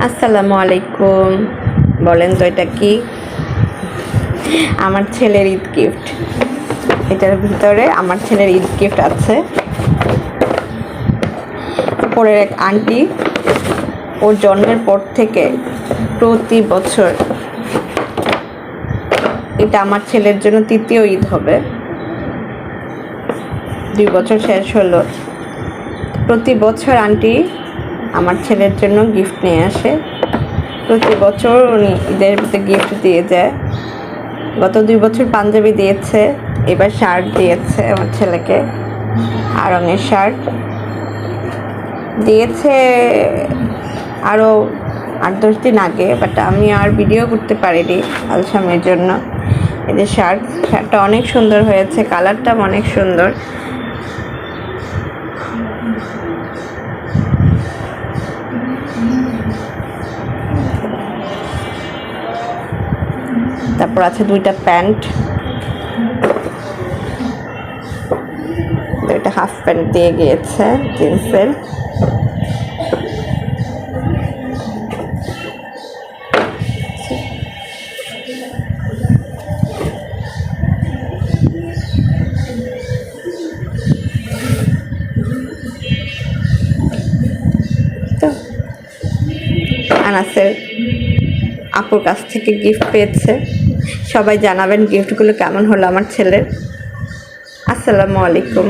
আসসালামু আলাইকুম। বলেন তো এটা কি? আমার ছেলের ঈদ গিফট। এটার ভিতরে আমার ছেলের ঈদ গিফট আছে। উপরের এক আন্টি ওর জন্মের পর থেকে প্রতি বছর, এটা আমার ছেলের জন্য তৃতীয় ঈদ হবে, 2 বছর শেষ হলো। প্রতি বছর আন্টি আমার ছেলের জন্য গিফট নিয়ে আসে। প্রতি বছর উনি ঈদের গিফট দিয়ে যায়। গত 2 বছর পাঞ্জাবি দিয়েছে, এবার শার্ট দিয়েছে আমার ছেলেকে, আড়ঙের শার্ট দিয়েছে আরও 8-10 দিন আগে, বাট আমি আর ভিডিও করতে পারিনি আলসামের জন্য। এই যে শার্টটা অনেক সুন্দর হয়েছে, কালারটা অনেক সুন্দর। তারপর আছে 2টা প্যান্ট, 2টা হাফ প্যান্ট দিয়ে গিয়েছে জিন্সের। তো আনাসের আপুর কাছ থেকে গিফট পেয়েছে। সবাই জানাবেন গিফটগুলো কেমন হলো আমার ছেলের। আসসালামু আলাইকুম।